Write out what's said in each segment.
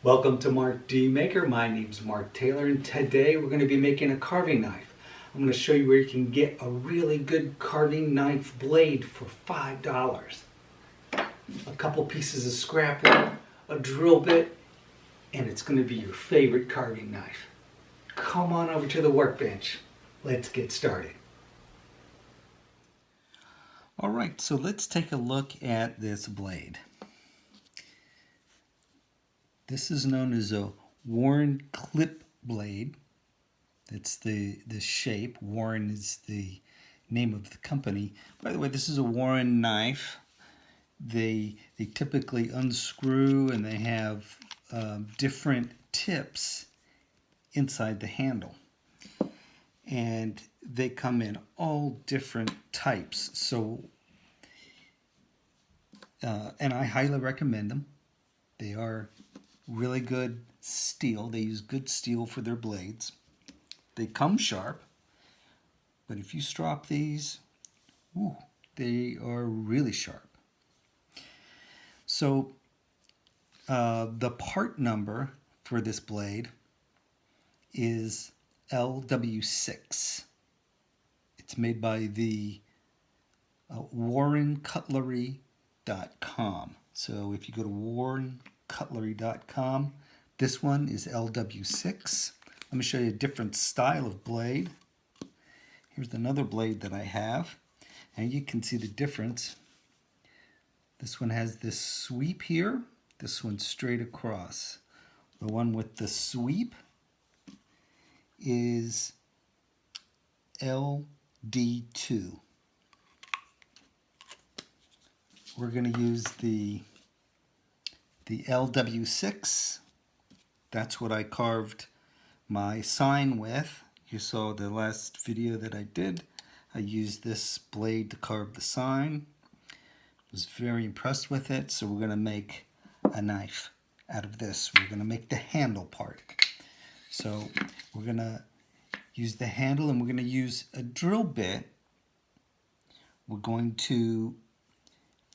Welcome to Mark D. Maker. My name's Mark Taylor, and today we're going to be making a carving knife. I'm going to show you where you can get a really good carving knife blade for $5. A couple pieces of scrap wood, a drill bit, and it's going to be your favorite carving knife. Come on over to the workbench. Let's get started. All right, so let's take a look at this blade. This is known as a Warren clip blade. That's the shape. Warren is the name of the company. By the way, this is a Warren knife. They typically unscrew and they have different tips inside the handle. And they come in all different types. So, and I highly recommend them. They are really good steel. They use good steel for their blades. They come sharp, but if you strop these, ooh, they are really sharp. So the part number for this blade is LW6. It's made by the WarrenCutlery.com. So if you go to WarrenCutlery.com, this one is LW6. Let me show you a different style of blade. Here's another blade that I have, and you can see the difference. This one has this sweep here. This one's straight across. The one with the sweep is LD2. We're going to use the LW6. That's what I carved my sign with. You saw the last video that I did. I used this blade to carve the sign. Was very impressed with it, so we're going to make a knife out of this. We're going to make the handle part. So we're going to use the handle and we're going to use a drill bit. We're going to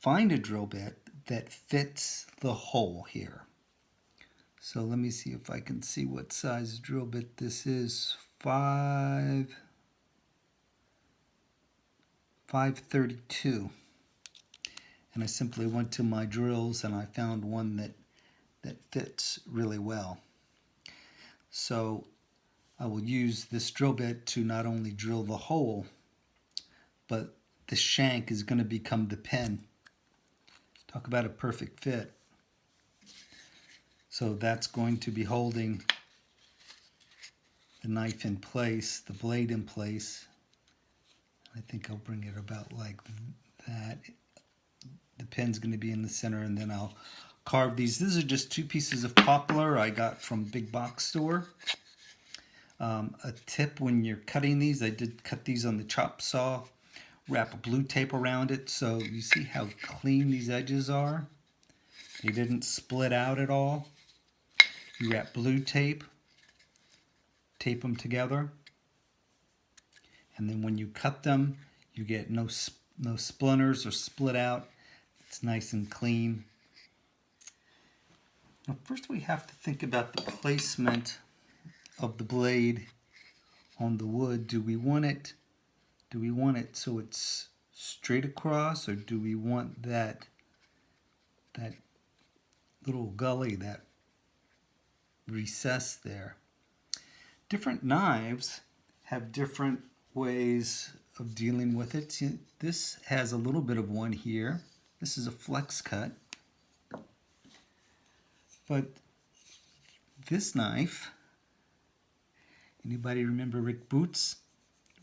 find a drill bit that fits the hole here. So let me see if I can see what size drill bit this is. 532. And I simply went to my drills and I found one that fits really well. So I will use this drill bit to not only drill the hole, but the shank is going to become the pen. Talk about a perfect fit. So that's going to be holding the knife in place, the blade in place. I think I'll bring it about like that. The pen's going to be in the center, and then I'll carve these. These are just 2 pieces of poplar I got from Big Box Store. A tip when you're cutting these, I did cut these on the chop saw. Wrap a blue tape around it so you see how clean these edges are. They didn't split out at all. You wrap blue tape, tape them together, and then when you cut them, you get no splinters or split out. It's nice and clean. Now first we have to think about the placement of the blade on the wood. Do we want it so it's straight across, or do we want that little gully, that recess there? Different knives have different ways of dealing with it. See, this has a little bit of one here. This is a flex cut. But this knife, anybody remember Rick Boots,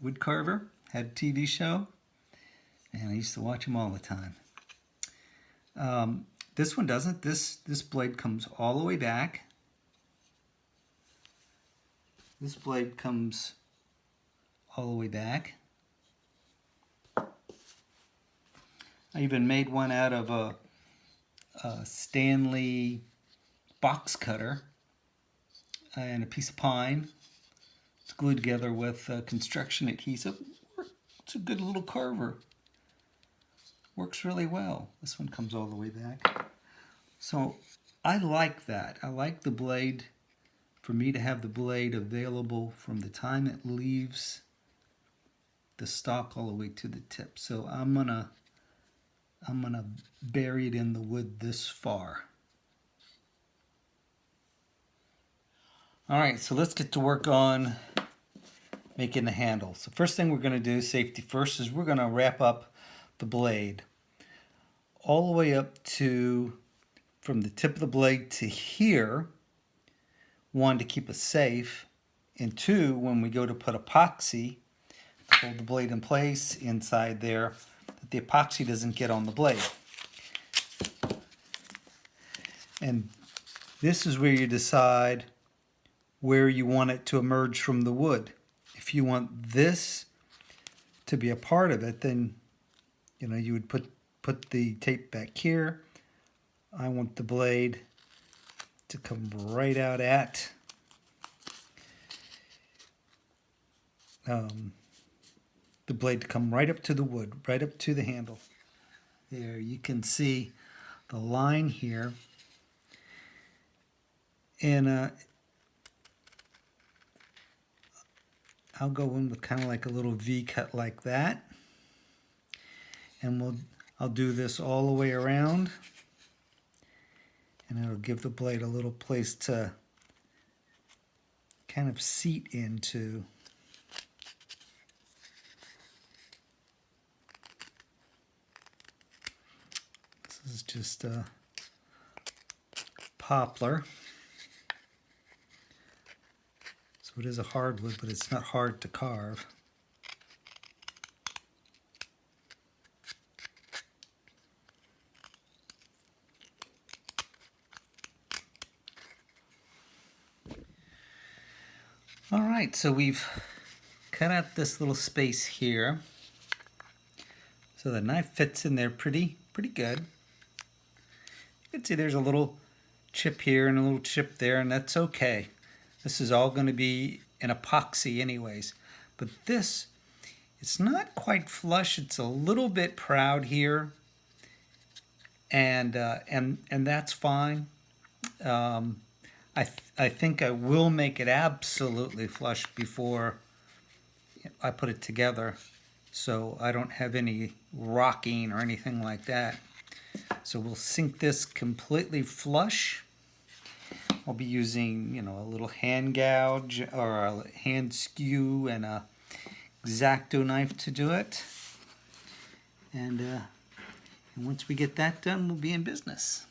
wood carver? Had a TV show, and I used to watch him all the time. This one doesn't. This blade comes all the way back. This blade comes all the way back. I even made one out of a Stanley box cutter and a piece of pine. It's glued together with construction adhesive. It's a good little carver. Works really well. This one comes all the way back. So I like that. I like the blade, for me to have the blade available from the time it leaves the stalk all the way to the tip. So I'm gonna bury it in the wood this far. All right, so let's get to work on making the handle. So first thing we're gonna do, safety first, is we're gonna wrap up the blade all the way up to, from the tip of the blade to here. One, to keep us safe, and two, when we go to put epoxy, hold the blade in place inside there, that the epoxy doesn't get on the blade. And this is where you decide where you want it to emerge from the wood. If you want this to be a part of it, then you would put the tape back here. I want the blade to come right out at the blade to come right up to the wood, right up to the handle. There, you can see the line here. And I'll go in with kind of like a little V cut like that. And I'll do this all the way around. And it'll give the blade a little place to kind of seat into. This is just a poplar. So it is a hardwood, but it's not hard to carve. All right, so we've cut out this little space here. So the knife fits in there pretty good. You can see there's a little chip here and a little chip there, and that's okay. This is all going to be an epoxy anyways. But this, it's not quite flush. It's a little bit proud here, and that's fine. I think I will make it absolutely flush before I put it together, so I don't have any rocking or anything like that. So we'll sink this completely flush. I'll be using, a little hand gouge or a hand skew and a X-Acto knife to do it. And once we get that done, we'll be in business.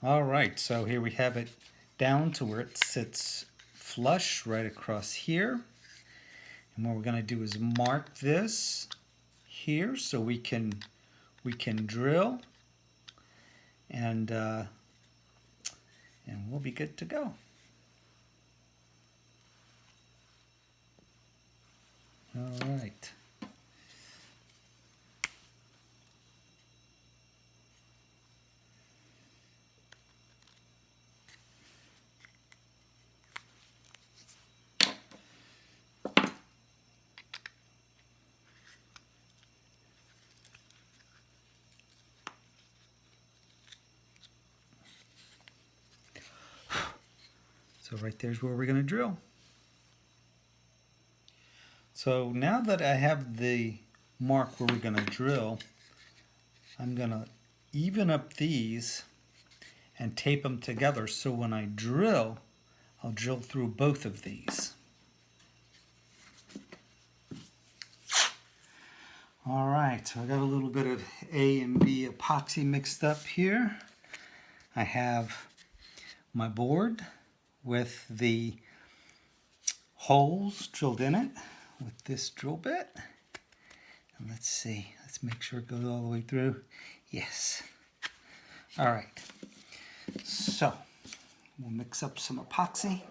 All right, so here we have it down to where it sits flush right across here. And what we're going to do is mark this here so we can drill, and we'll be good to go. All right. So right there's where we're going to drill. So now that I have the mark where we're going to drill, I'm going to even up these and tape them together, so when I drill, I'll drill through both of these. All right, so I got a little bit of A and B epoxy mixed up here. I have my board with the holes drilled in it with this drill bit. And let's see, let's make sure it goes all the way through. Yes. All right, so we'll mix up some epoxy.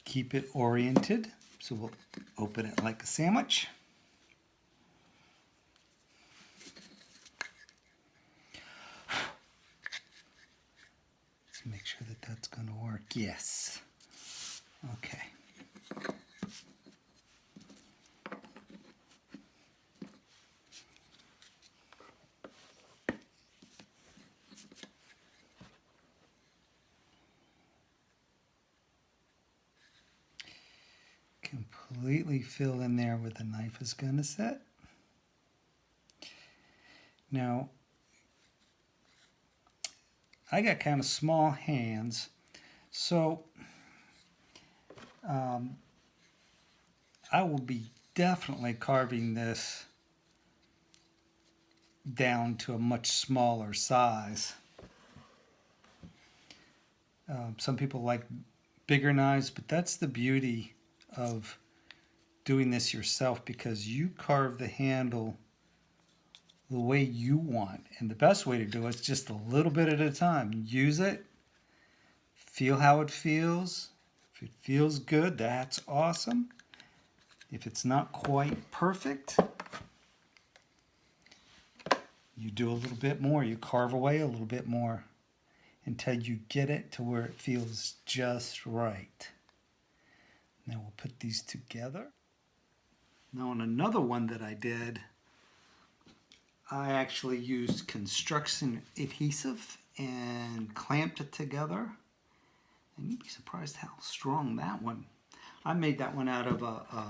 Keep it oriented, so we'll open it like a sandwich. Let's make sure that yes. Okay. Completely fill in there where the knife is going to sit. Now, I got kind of small hands, so I will be definitely carving this down to a much smaller size. Some people like bigger knives, but that's the beauty of doing this yourself, because you carve the handle the way you want. And the best way to do it is just a little bit at a time. Use it, feel how it feels. If it feels good, that's awesome. If it's not quite perfect, you do a little bit more. You carve away a little bit more until you get it to where it feels just right. Now we'll put these together. Now on another one that I did, I actually used construction adhesive and clamped it together. And you'd be surprised how strong that one. I made that one out of a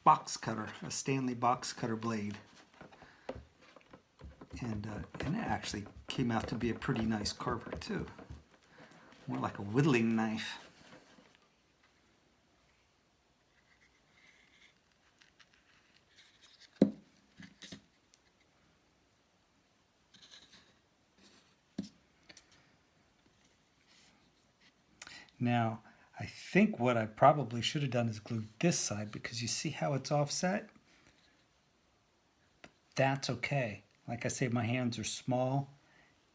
box cutter, a Stanley box cutter blade. And it actually came out to be a pretty nice carver too. More like a whittling knife. Now, I think what I probably should have done is glued this side, because you see how it's offset? That's okay. Like I say, my hands are small,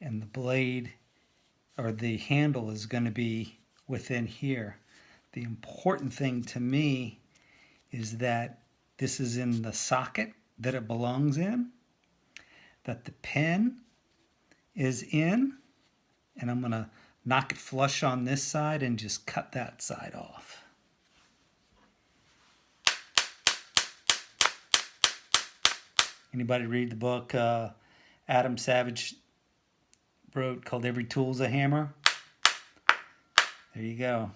and the blade or the handle is going to be within here. The important thing to me is that this is in the socket that it belongs in, that the pin is in, and I'm going to knock it flush on this side and just cut that side off. Anybody read the book Adam Savage wrote called Every Tool's a Hammer? There you go.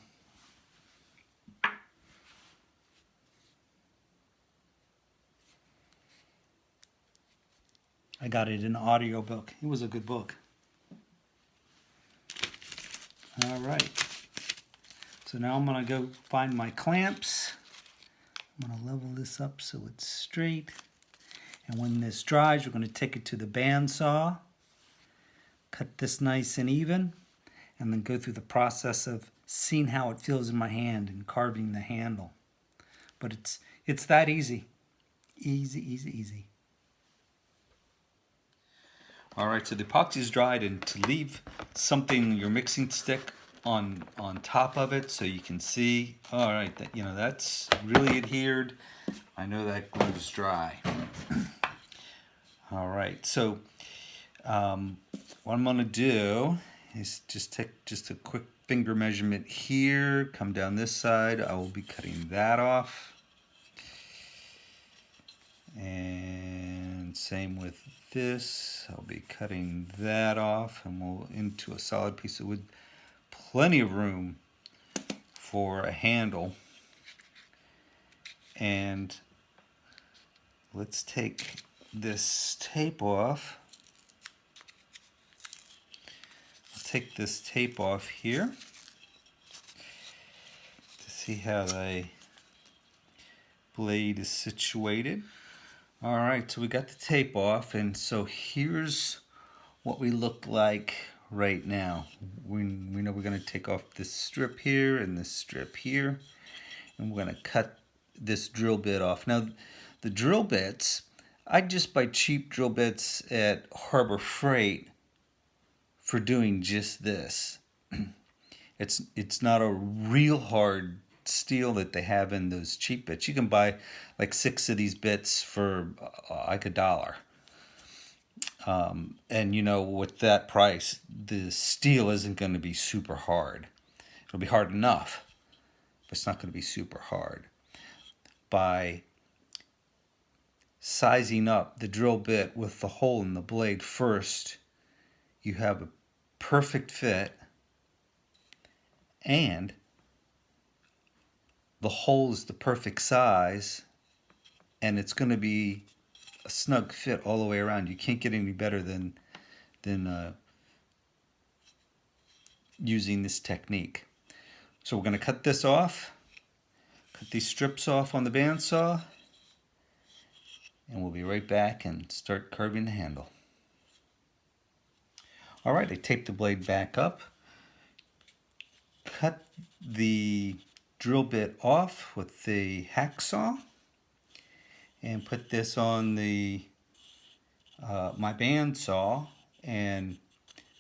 I got it in an audiobook. It was a good book. All right. So now I'm going to go find my clamps. I'm going to level this up so it's straight. And when this dries, we're going to take it to the bandsaw, cut this nice and even, and then go through the process of seeing how it feels in my hand and carving the handle. But it's that easy. Easy, easy, easy. All right, so the epoxy is dried, and to leave something, your mixing stick on top of it so you can see, all right, that that's really adhered. I know that glue is dry. All right, so what I'm gonna do is just take a quick finger measurement here, come down this side. I will be cutting that off. And same with this. I'll be cutting that off, and we'll into a solid piece of wood. Plenty of room for a handle. And let's take this tape off. I'll take this tape off here to see how the blade is situated. All right, so we got the tape off, and so here's what we look like right now. We know we're going to take off this strip here and this strip here, and we're going to cut this drill bit off. Now, the drill bits, I just buy cheap drill bits at Harbor Freight for doing just this. It's not a real hard steel that they have in those cheap bits. You can buy like 6 of these bits for like $1. And with that price, the steel isn't going to be super hard. It'll be hard enough, but it's not going to be super hard. By sizing up the drill bit with the hole in the blade first, you have a perfect fit, and the hole is the perfect size, and it's going to be a snug fit all the way around. You can't get any better than using this technique. So we're going to cut this off, cut these strips off on the bandsaw, and we'll be right back and start carving the handle. Alright, I taped the blade back up, cut the drill bit off with the hacksaw, and put this on the my bandsaw and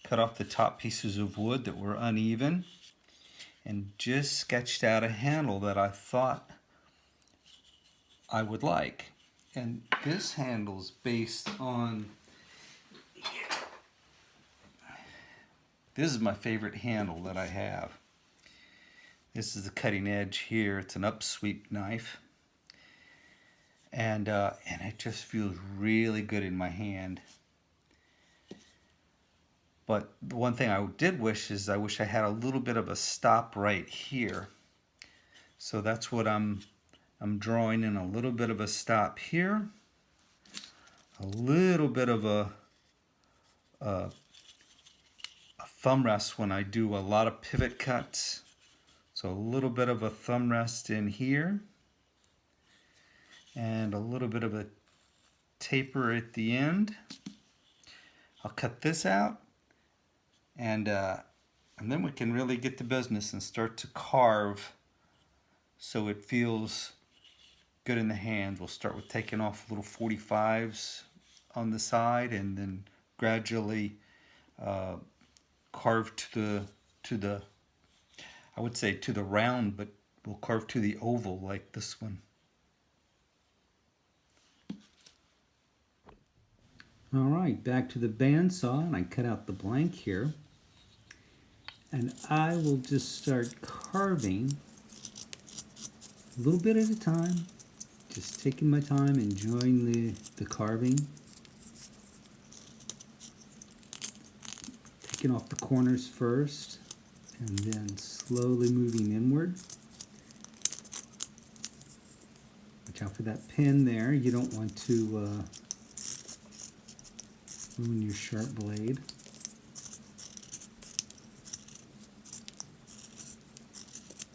cut off the top pieces of wood that were uneven, and just sketched out a handle that I thought I would like. And this handle's based on, this is my favorite handle that I have. This is the cutting edge here. It's an upsweep knife, and it just feels really good in my hand. But the one thing I did wish is I wish I had a little bit of a stop right here. So that's what I'm drawing in, a little bit of a stop here, a little bit of a thumb rest when I do a lot of pivot cuts. So a little bit of a thumb rest in here, and a little bit of a taper at the end. I'll cut this out, and then we can really get to business and start to carve so it feels good in the hand. We'll start with taking off little 45s on the side, and then gradually carve to the I would say to the round, but we'll carve to the oval like this one. All right, back to the bandsaw, and I cut out the blank here. And I will just start carving a little bit at a time, just taking my time, enjoying the carving. Taking off the corners first, and then slowly moving inward. Watch out for that pin there. You don't want to ruin your sharp blade.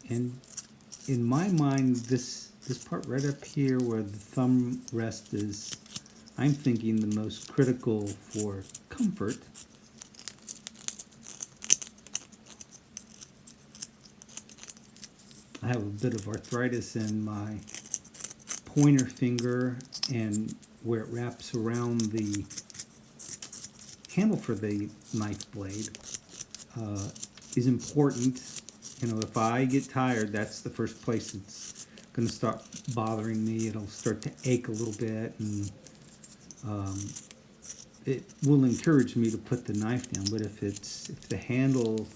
And in my mind, this part right up here where the thumb rest is, I'm thinking the most critical for comfort. I have a bit of arthritis in my pointer finger, and where it wraps around the handle for the knife blade is important. You know, if I get tired, that's the first place it's going to start bothering me. It'll start to ache a little bit, and it will encourage me to put the knife down. But if the handle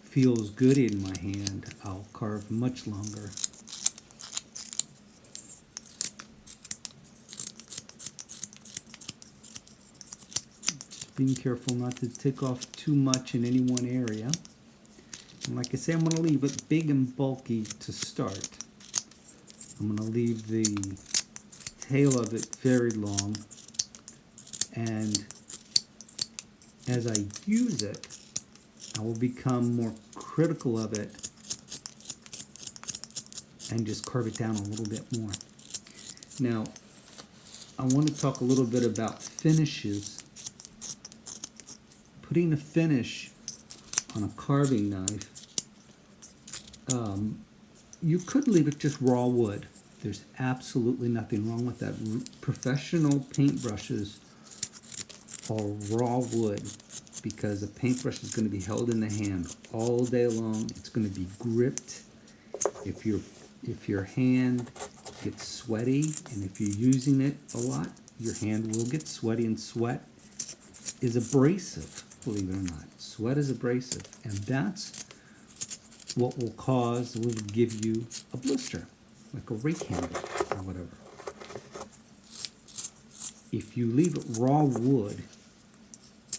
feels good in my hand, I'll carve much longer. Just being careful not to take off too much in any one area. And like I say, I'm going to leave it big and bulky to start. I'm going to leave the tail of it very long, and as I use it, I will become more critical of it and just carve it down a little bit more. Now, I want to talk a little bit about finishes. Putting a finish on a carving knife, you could leave it just raw wood. There's absolutely nothing wrong with that. Professional paintbrushes are raw wood, because a paintbrush is going to be held in the hand all day long. It's going to be gripped. If your hand gets sweaty, and if you're using it a lot, your hand will get sweaty, and sweat is abrasive, believe it or not. Sweat is abrasive, and that's what will give you a blister, like a rake handle or whatever. If you leave it raw wood,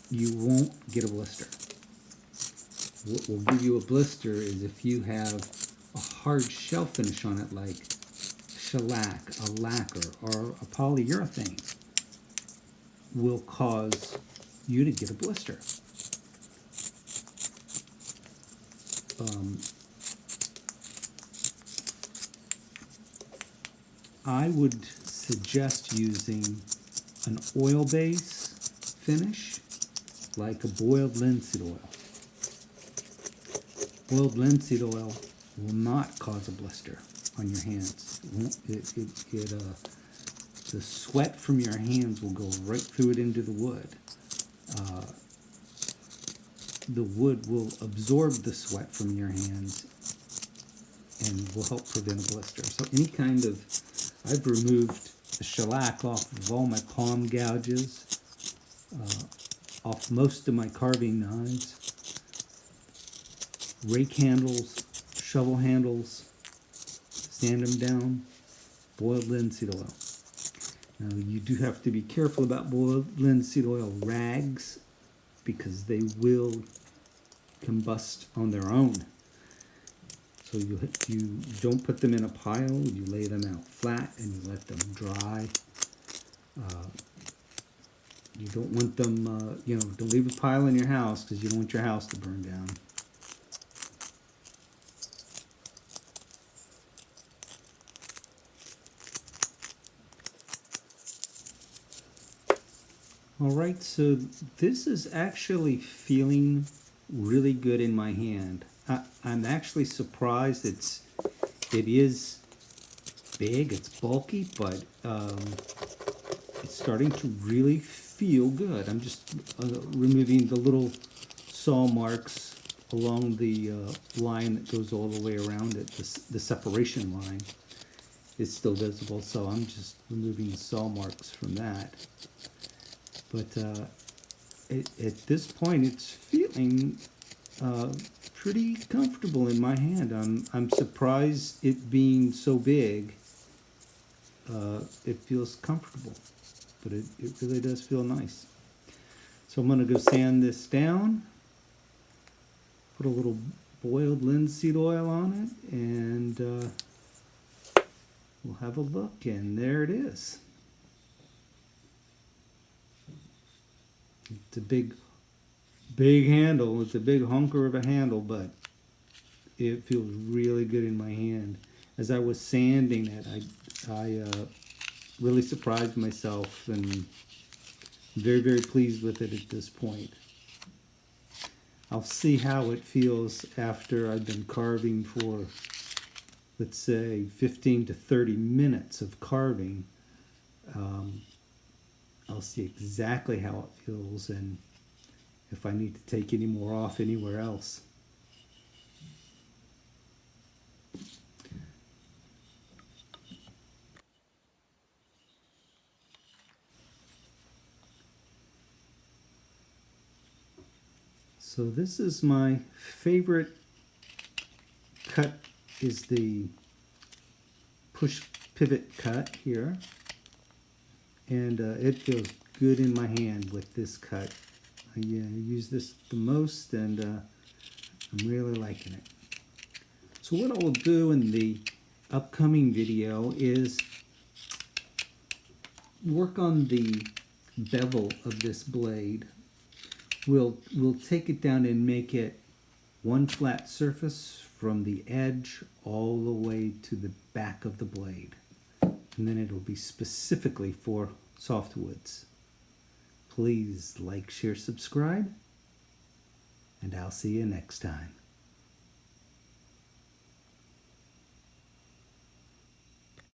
you won't get a blister. What will give you a blister is if you have a hard shell finish on it, like shellac, a lacquer, or a polyurethane, will cause you to get a blister. I would suggest using an oil base finish, like a boiled linseed oil. Boiled linseed oil will not cause a blister on your hands. The sweat from your hands will go right through it into the wood. The wood will absorb the sweat from your hands and will help prevent a blister. So I've removed the shellac off of all my palm gouges, off most of my carving knives, rake handles, shovel handles, sand them down, boiled linseed oil. Now you do have to be careful about boiled linseed oil rags because they will combust on their own. So you don't put them in a pile, you lay them out flat and you let them dry. You don't want them, don't leave a pile in your house because you don't want your house to burn down. Alright, so this is actually feeling really good in my hand. I'm actually surprised it is big, it's bulky, but it's starting to really feel good. I'm just removing the little saw marks along the line that goes all the way around it. The separation line is still visible, so I'm just removing the saw marks from that. But at this point, it's feeling pretty comfortable in my hand. I'm surprised it being so big. It feels comfortable, but it really does feel nice. So I'm going to go sand this down, put a little boiled linseed oil on it, and we'll have a look, and there it is. It's a big handle. It's a big hunker of a handle, but it feels really good in my hand. As I was sanding it, I really surprised myself, and I'm very, very pleased with it at this point. I'll see how it feels after I've been carving for, let's say, 15 to 30 minutes of carving. I'll see exactly how it feels and if I need to take any more off anywhere else. So this is my favorite cut, is the push pivot cut here. And it feels good in my hand with this cut. I use this the most, and I'm really liking it. So what I will do in the upcoming video is work on the bevel of this blade. We'll take it down and make it one flat surface from the edge all the way to the back of the blade. And then it'll be specifically for softwoods. Please like, share, subscribe, and I'll see you next time.